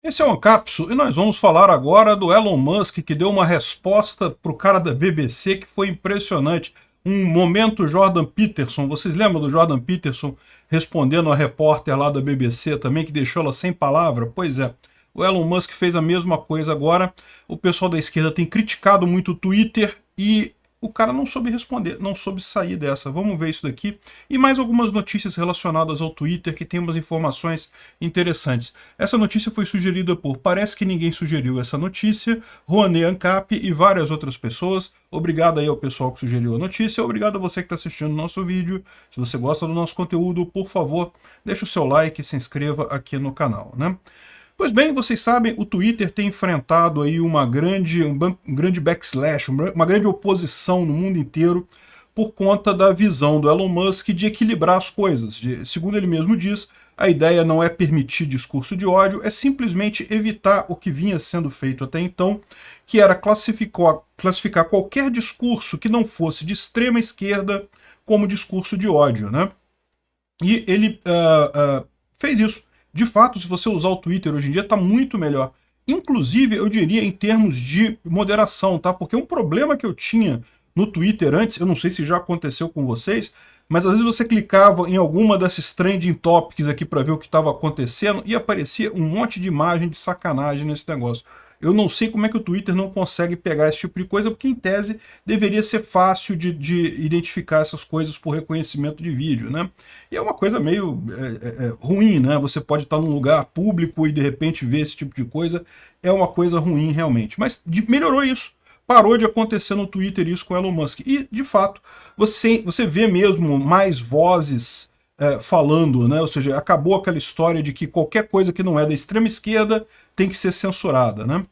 Esse é o Ancapso e nós vamos falar agora do Elon Musk, que deu uma resposta para o cara da BBC que foi impressionante. Um momento Jordan Peterson. Vocês lembram do Jordan Peterson respondendo a repórter lá da BBC também, que deixou ela sem palavra? Pois é, o Elon Musk fez a mesma coisa agora. O pessoal da esquerda tem criticado muito o Twitter e o cara não soube responder, não soube sair dessa. Vamos ver isso daqui. E mais algumas notícias relacionadas ao Twitter que tem umas informações interessantes. Essa notícia foi sugerida por Parece que Ninguém Sugeriu Essa Notícia, Rouanet Ancap e várias outras pessoas. Obrigado aí ao pessoal que sugeriu a notícia. Obrigado a você que está assistindo o nosso vídeo. Se você gosta do nosso conteúdo, por favor, deixe o seu like e se inscreva aqui no canal, né? Pois bem, vocês sabem, o Twitter tem enfrentado aí um grande backslash, uma grande oposição no mundo inteiro por conta da visão do Elon Musk de equilibrar as coisas. Segundo ele mesmo diz, a ideia não é permitir discurso de ódio, é simplesmente evitar o que vinha sendo feito até então, que era classificar qualquer discurso que não fosse de extrema esquerda como discurso de ódio, né? E ele fez isso. De fato, se você usar o Twitter hoje em dia, está muito melhor. Inclusive, eu diria em termos de moderação, tá? Porque um problema que eu tinha no Twitter antes, eu não sei se já aconteceu com vocês, mas às vezes você clicava em alguma dessas trending topics aqui para ver o que estava acontecendo e aparecia um monte de imagem de sacanagem nesse negócio. Eu não sei como é que o Twitter não consegue pegar esse tipo de coisa, porque em tese deveria ser fácil de identificar essas coisas por reconhecimento de vídeo, né? E é uma coisa meio ruim, né? Você pode estar num lugar público e de repente ver esse tipo de coisa. É uma coisa ruim realmente. Mas melhorou isso. Parou de acontecer no Twitter isso com o Elon Musk. E, de fato, você vê mesmo mais vozes falando, né? Ou seja, acabou aquela história de que qualquer coisa que não é da extrema esquerda tem que ser censurada, né?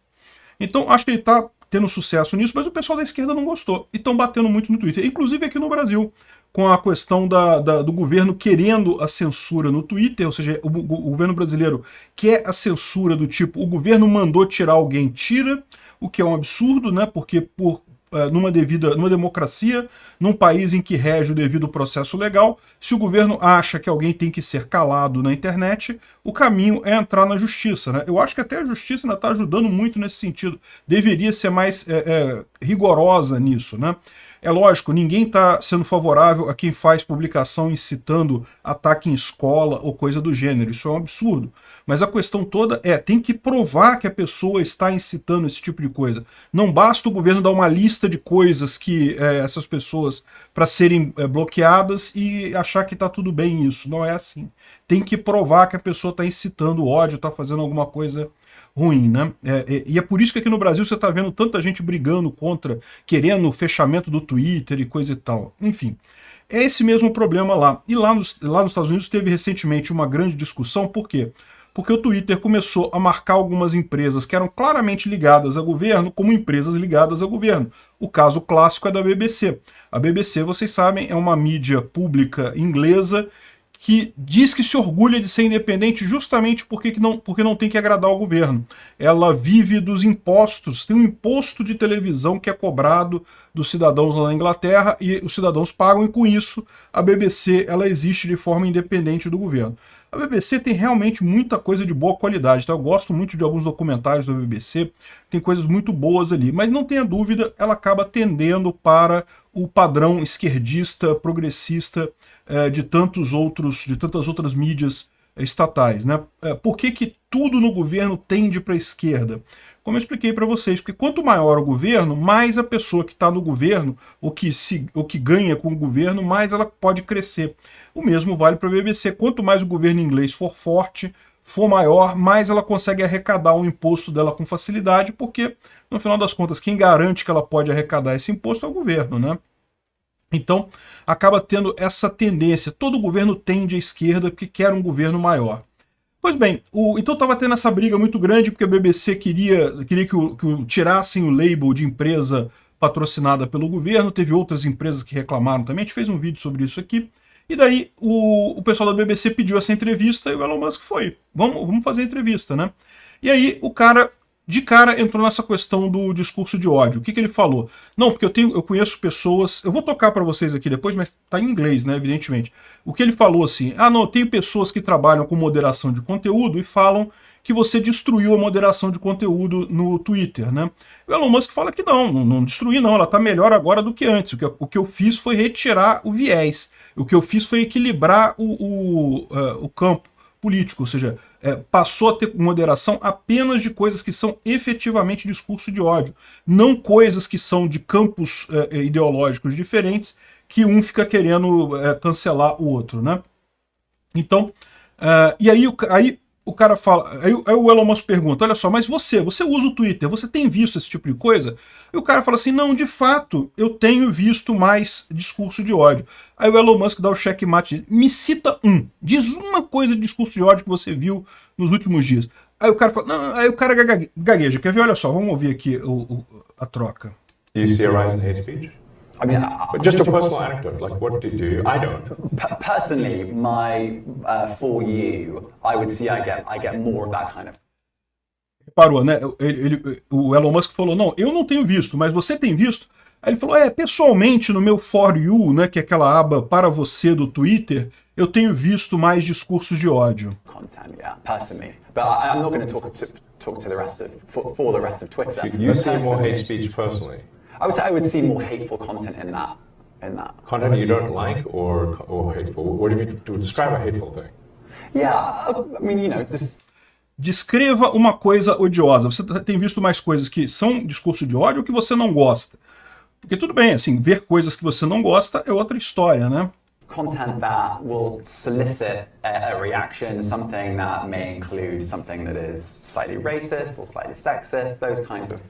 Então, acho que ele está tendo sucesso nisso, mas o pessoal da esquerda não gostou. E estão batendo muito no Twitter. Inclusive aqui no Brasil, com a questão do governo querendo a censura no Twitter, ou seja, o governo brasileiro quer a censura do tipo, o governo mandou tirar alguém, tira, o que é um absurdo, né? Porque numa democracia, num país em que rege o devido processo legal, se o governo acha que alguém tem que ser calado na internet, o caminho é entrar na justiça, né? Eu acho que até a justiça ainda está ajudando muito nesse sentido. Deveria ser mais rigorosa nisso, né? É lógico, ninguém está sendo favorável a quem faz publicação incitando ataque em escola ou coisa do gênero. Isso é um absurdo. Mas a questão toda tem que provar que a pessoa está incitando esse tipo de coisa. Não basta o governo dar uma lista de coisas que essas pessoas para serem bloqueadas e achar que está tudo bem isso. Não é assim. Tem que provar que a pessoa está incitando ódio, está fazendo alguma coisa ruim, né? E é por isso que aqui no Brasil você está vendo tanta gente brigando contra, querendo o fechamento do Twitter e coisa e tal. Enfim, é esse mesmo problema lá. E lá nos Estados Unidos teve recentemente uma grande discussão, por quê? Porque o Twitter começou a marcar algumas empresas que eram claramente ligadas ao governo como empresas ligadas ao governo. O caso clássico é da BBC. A BBC, vocês sabem, é uma mídia pública inglesa que diz que se orgulha de ser independente justamente porque não tem que agradar ao governo. Ela vive dos impostos, tem um imposto de televisão que é cobrado dos cidadãos lá na Inglaterra e os cidadãos pagam, e com isso a BBC ela existe de forma independente do governo. A BBC tem realmente muita coisa de boa qualidade, tá? Eu gosto muito de alguns documentários da BBC, tem coisas muito boas ali, mas não tenha dúvida, ela acaba tendendo para o padrão esquerdista, progressista de tantas outras mídias estatais, né? Por que tudo no governo tende para a esquerda? Como eu expliquei para vocês, porque quanto maior o governo, mais a pessoa que está no governo, ou que ganha com o governo, mais ela pode crescer. O mesmo vale para a BBC. Quanto mais o governo inglês for forte, for maior, mais ela consegue arrecadar o imposto dela com facilidade, porque, no final das contas, quem garante que ela pode arrecadar esse imposto é o governo, né? Então, acaba tendo essa tendência. Todo governo tende à esquerda porque quer um governo maior. Pois bem, então estava tendo essa briga muito grande porque a BBC queria que tirassem o label de empresa patrocinada pelo governo. Teve outras empresas que reclamaram também. A gente fez um vídeo sobre isso aqui. E daí o pessoal da BBC pediu essa entrevista e o Elon Musk foi. Vamos fazer a entrevista, né? E aí o cara de cara entrou nessa questão do discurso de ódio. O que ele falou? Não, porque eu conheço pessoas... Eu vou tocar para vocês aqui depois, mas tá em inglês, né, evidentemente. O que ele falou assim, não, tem pessoas que trabalham com moderação de conteúdo e falam que você destruiu a moderação de conteúdo no Twitter, né? O Elon Musk fala que não destruí não, ela está melhor agora do que antes. O que eu fiz foi retirar o viés, o que eu fiz foi equilibrar o campo político, ou seja, passou a ter moderação apenas de coisas que são efetivamente discurso de ódio, não coisas que são de campos ideológicos diferentes, que um fica querendo cancelar o outro, né? Então, e aí o cara fala, aí o Elon Musk pergunta, olha só, mas você usa o Twitter, você tem visto esse tipo de coisa? E o cara fala assim, não, de fato, eu tenho visto mais discurso de ódio. Aí o Elon Musk dá o checkmate, me cita diz uma coisa de discurso de ódio que você viu nos últimos dias. Aí o cara fala, não, aí o cara gagueja, quer ver? Olha só, vamos ouvir aqui a troca. Do you see a rise in hate speech? I mean, But just a personal anecdote, like what do you? I don't. personally, for you, I would see I get more of that kind of. Reparou, né? O Elon Musk falou, não, eu não tenho visto, mas você tem visto? Aí ele falou, pessoalmente no meu For You, né, que é aquela aba para você do Twitter, eu tenho visto mais discursos de ódio. Content, yeah, personally. But I'm not going to talk to the rest of for the rest of Twitter. You see more hate speech personally. I would see more hateful content in that. Content you don't like or hateful? What do you mean to describe a hateful thing? Yeah, I mean, just. Descreva uma coisa odiosa. Você tem visto mais coisas que são discurso de ódio ou que você não gosta? Porque tudo bem, assim, ver coisas que você não gosta é outra história, né? Content that will solicit a reaction, something that may include something that is slightly racist or slightly sexist, those kinds of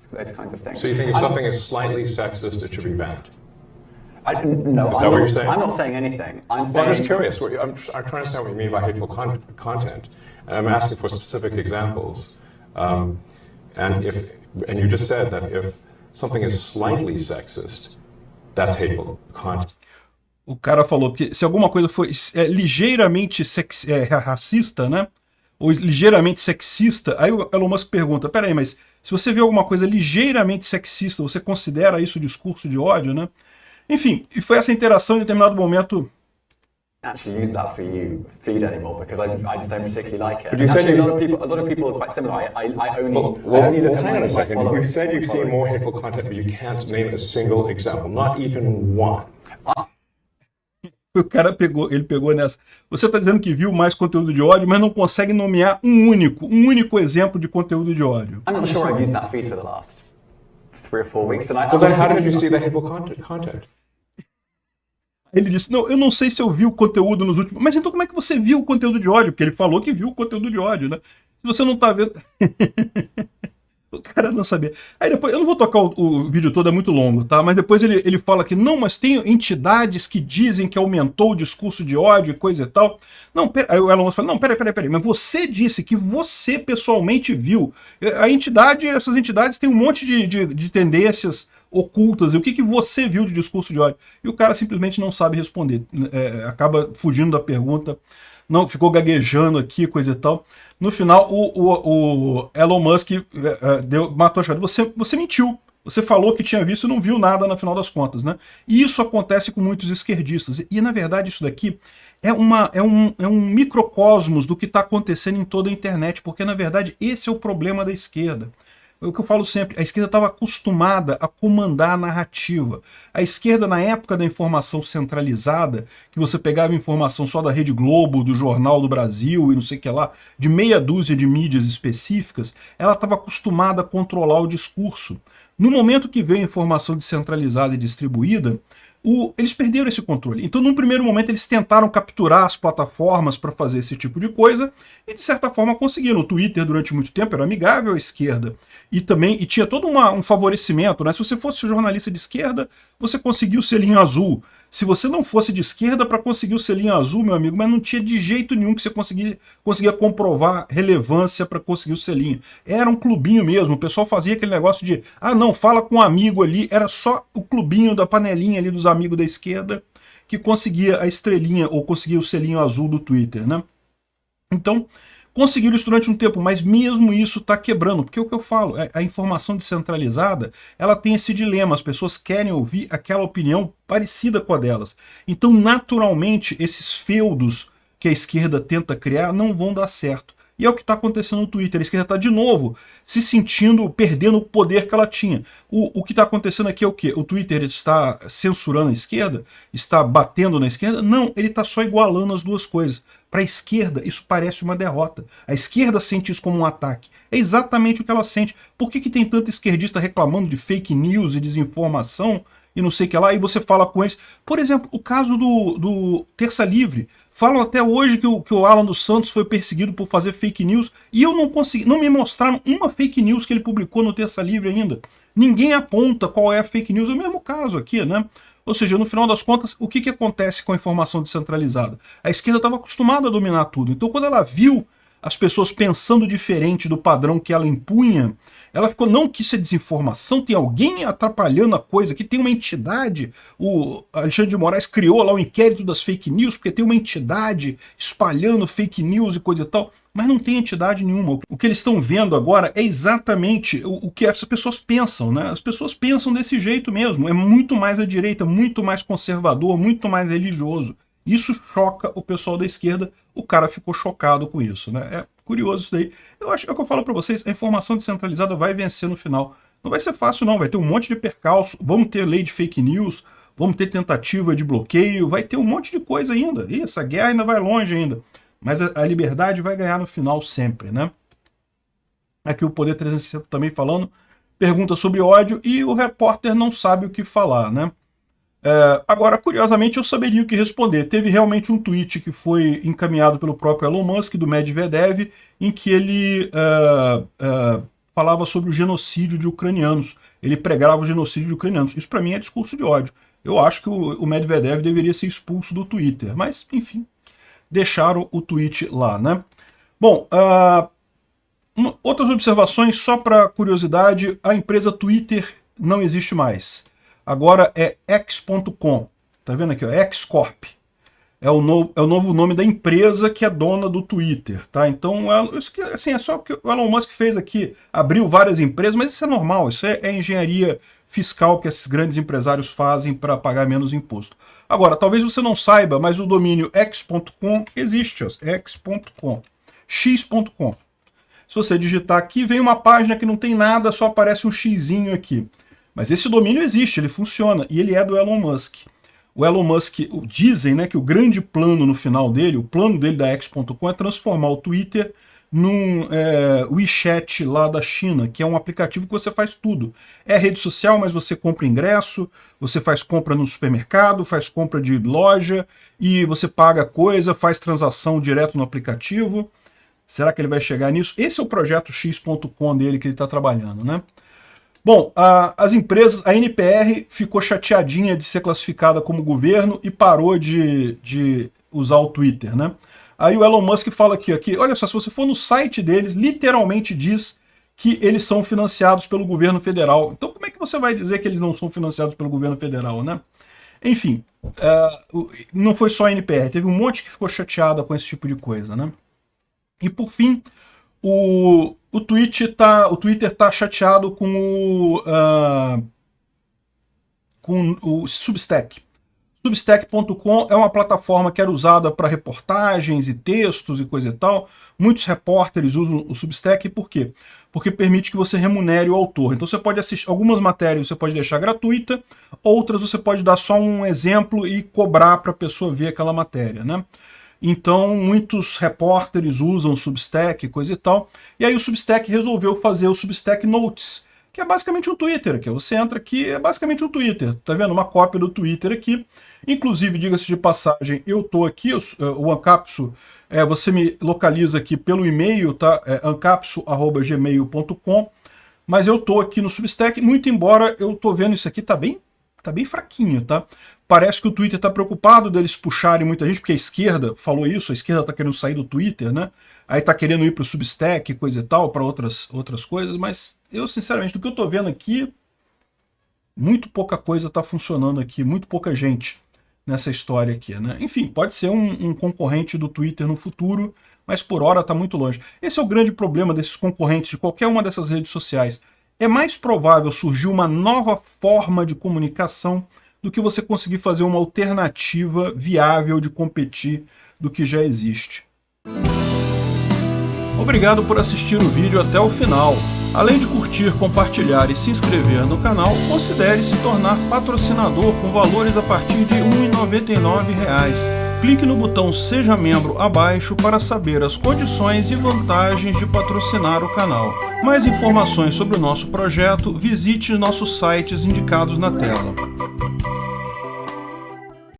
things. So you think if something is slightly sexist, it should be banned? No, is that what you're saying? I'm not saying anything. I'm just curious. I'm trying to understand what you mean by hateful content. And I'm asking for specific examples. And you just said that if something is slightly sexist, that's hateful content. O cara falou que se alguma coisa foi ligeiramente racista, né? Ou ligeiramente sexista, aí o Elon Musk pergunta, peraí, mas se você vê alguma coisa ligeiramente sexista, você considera isso discurso de ódio, né? Enfim, e foi essa interação em determinado momento. Actually use that for you feed anymore because I just don't particularly like it. But you said actually, a lot of people are quite similar. I only look at hang on a second. You followers. said you've seen more hateful content, but you can't name a single example, not even one. O cara pegou nessa. Você está dizendo que viu mais conteúdo de ódio, mas não consegue nomear um único exemplo de conteúdo de ódio. I'm not sure I've used that feed for the last 3 or 4 weeks. Well, then how did you see the hateful content? Ele disse, não, eu não sei se eu vi o conteúdo nos últimos... Mas então como é que você viu o conteúdo de ódio? Porque ele falou que viu o conteúdo de ódio, né? Se você não tá vendo... O cara não sabia. Aí depois, eu não vou tocar o vídeo todo, é muito longo, tá? Mas depois ele fala que não, mas tem entidades que dizem que aumentou o discurso de ódio e coisa e tal. Não, aí o Elon Musk fala, não, peraí, mas você disse que você pessoalmente viu. Essas entidades têm um monte de tendências ocultas, e o que você viu de discurso de ódio? E o cara simplesmente não sabe responder, acaba fugindo da pergunta, não ficou gaguejando aqui, coisa e tal. No final, o Elon Musk matou a charada. Você mentiu, você falou que tinha visto e não viu nada no final das contas, né? E isso acontece com muitos esquerdistas, e na verdade isso daqui é um microcosmos do que está acontecendo em toda a internet, porque na verdade esse é o problema da esquerda. É o que eu falo sempre, a esquerda estava acostumada a comandar a narrativa. A esquerda, na época da informação centralizada, que você pegava informação só da Rede Globo, do Jornal do Brasil e não sei o que lá, de meia dúzia de mídias específicas, ela estava acostumada a controlar o discurso. No momento que veio a informação descentralizada e distribuída, eles perderam esse controle. Então, num primeiro momento, eles tentaram capturar as plataformas para fazer esse tipo de coisa e, de certa forma, conseguiram. O Twitter, durante muito tempo, era amigável à esquerda e tinha todo um favorecimento, né? Se você fosse jornalista de esquerda, você conseguiu o selinho azul. Se você não fosse de esquerda para conseguir o selinho azul, meu amigo, mas não tinha de jeito nenhum que você conseguia comprovar relevância para conseguir o selinho. Era um clubinho mesmo, o pessoal fazia aquele negócio de, não, fala com um amigo ali, era só o clubinho da panelinha ali dos amigos da esquerda que conseguia a estrelinha ou conseguia o selinho azul do Twitter, né? Então, conseguiram isso durante um tempo, mas mesmo isso está quebrando, porque o que eu falo, a informação descentralizada, ela tem esse dilema, as pessoas querem ouvir aquela opinião parecida com a delas. Então, naturalmente, esses feudos que a esquerda tenta criar não vão dar certo. E é o que está acontecendo no Twitter. A esquerda está de novo se sentindo, perdendo o poder que ela tinha. O que está acontecendo aqui é o quê? O Twitter está censurando a esquerda? Está batendo na esquerda? Não, ele está só igualando as duas coisas. Para a esquerda, isso parece uma derrota. A esquerda sente isso como um ataque. É exatamente o que ela sente. Por que tem tanta esquerdista reclamando de fake news e desinformação e não sei o que lá, e você fala com eles? Por exemplo, o caso do Terça Livre. Falam até hoje que o Alan dos Santos foi perseguido por fazer fake news, e eu não consegui, não me mostraram uma fake news que ele publicou no Terça Livre ainda. Ninguém aponta qual é a fake news. É o mesmo caso aqui, né? Ou seja, no final das contas, o que acontece com a informação descentralizada? A esquerda estava acostumada a dominar tudo. Então, quando ela viu as pessoas pensando diferente do padrão que ela impunha, ela ficou, não, que isso é desinformação, tem alguém atrapalhando a coisa, que tem uma entidade. O Alexandre de Moraes criou lá o inquérito das fake news, porque tem uma entidade espalhando fake news e coisa e tal. Mas não tem entidade nenhuma. O que eles estão vendo agora é exatamente o que as pessoas pensam, né? As pessoas pensam desse jeito mesmo. É muito mais à direita, muito mais conservador, muito mais religioso. Isso choca o pessoal da esquerda. O cara ficou chocado com isso, né? É curioso isso daí. Eu acho que é o que eu falo para vocês, a informação descentralizada vai vencer no final. Não vai ser fácil não, vai ter um monte de percalço, vamos ter lei de fake news, vamos ter tentativa de bloqueio, vai ter um monte de coisa ainda. E essa guerra ainda vai longe ainda. Mas a liberdade vai ganhar no final sempre, né? Aqui o Poder 360 também falando, pergunta sobre ódio e o repórter não sabe o que falar, né? Agora, curiosamente, eu saberia o que responder. Teve realmente um tweet que foi encaminhado pelo próprio Elon Musk, do Medvedev, em que ele falava sobre o genocídio de ucranianos. Ele pregava o genocídio de ucranianos. Isso para mim é discurso de ódio. Eu acho que o Medvedev deveria ser expulso do Twitter, mas, enfim, deixaram o tweet lá, né? Bom, outras observações, só para curiosidade, a empresa Twitter não existe mais. Agora é X.com, tá vendo aqui, ó, X Corp. É o novo nome da empresa que é dona do Twitter, tá? Então, assim, é só o que o Elon Musk fez aqui, abriu várias empresas, mas isso é normal, isso é engenharia fiscal que esses grandes empresários fazem para pagar menos imposto. Agora, talvez você não saiba, mas o domínio X.com existe, ó, X.com, X.com. Se você digitar aqui, vem uma página que não tem nada, só aparece um xizinho aqui. Mas esse domínio existe, ele funciona, e ele é do Elon Musk. O Elon Musk, dizem, né, que o grande plano no final dele, o plano dele da X.com é transformar o Twitter num WeChat lá da China, que é um aplicativo que você faz tudo. É rede social, mas você compra ingresso, você faz compra no supermercado, faz compra de loja, e você paga coisa, faz transação direto no aplicativo. Será que ele vai chegar nisso? Esse é o projeto X.com dele que ele está trabalhando, né? Bom, as empresas, a NPR ficou chateadinha de ser classificada como governo e parou de usar o Twitter, né? Aí o Elon Musk fala aqui, olha só, se você for no site deles, literalmente diz que eles são financiados pelo governo federal. Então como é que você vai dizer que eles não são financiados pelo governo federal, né? Enfim, não foi só a NPR, teve um monte que ficou chateada com esse tipo de coisa, né? E por fim, o Twitter tá chateado com o Substack. Substack.com é uma plataforma que era usada para reportagens e textos e coisa e tal. Muitos repórteres usam o Substack, por quê? Porque permite que você remunere o autor. Então você pode assistir algumas matérias, você pode deixar gratuita, outras você pode dar só um exemplo e cobrar para a pessoa ver aquela matéria, né? Então, muitos repórteres usam o Substack, coisa e tal. E aí o Substack resolveu fazer o Substack Notes, que é basicamente um Twitter aqui. Você entra aqui, é basicamente um Twitter. Tá vendo? Uma cópia do Twitter aqui. Inclusive, diga-se de passagem, eu tô aqui, o Ancapsu, você me localiza aqui pelo e-mail, tá? ancapsu@gmail.com. Mas eu tô aqui no Substack, muito embora eu tô vendo isso aqui, tá bem fraquinho, tá? Parece que o Twitter está preocupado deles puxarem muita gente, porque a esquerda falou isso, a esquerda está querendo sair do Twitter, né? Aí está querendo ir para o Substack, coisa e tal, para outras coisas, mas eu, sinceramente, do que eu estou vendo aqui, muito pouca coisa está funcionando aqui, muito pouca gente nessa história aqui, né? Enfim, pode ser um concorrente do Twitter no futuro, mas por hora está muito longe. Esse é o grande problema desses concorrentes de qualquer uma dessas redes sociais. É mais provável surgir uma nova forma de comunicação do que você conseguir fazer uma alternativa viável de competir do que já existe. Obrigado por assistir o vídeo até o final. Além de curtir, compartilhar e se inscrever no canal, considere se tornar patrocinador com valores a partir de R$ 1,99. Clique no botão Seja Membro abaixo para saber as condições e vantagens de patrocinar o canal. Mais informações sobre o nosso projeto, visite nossos sites indicados na tela.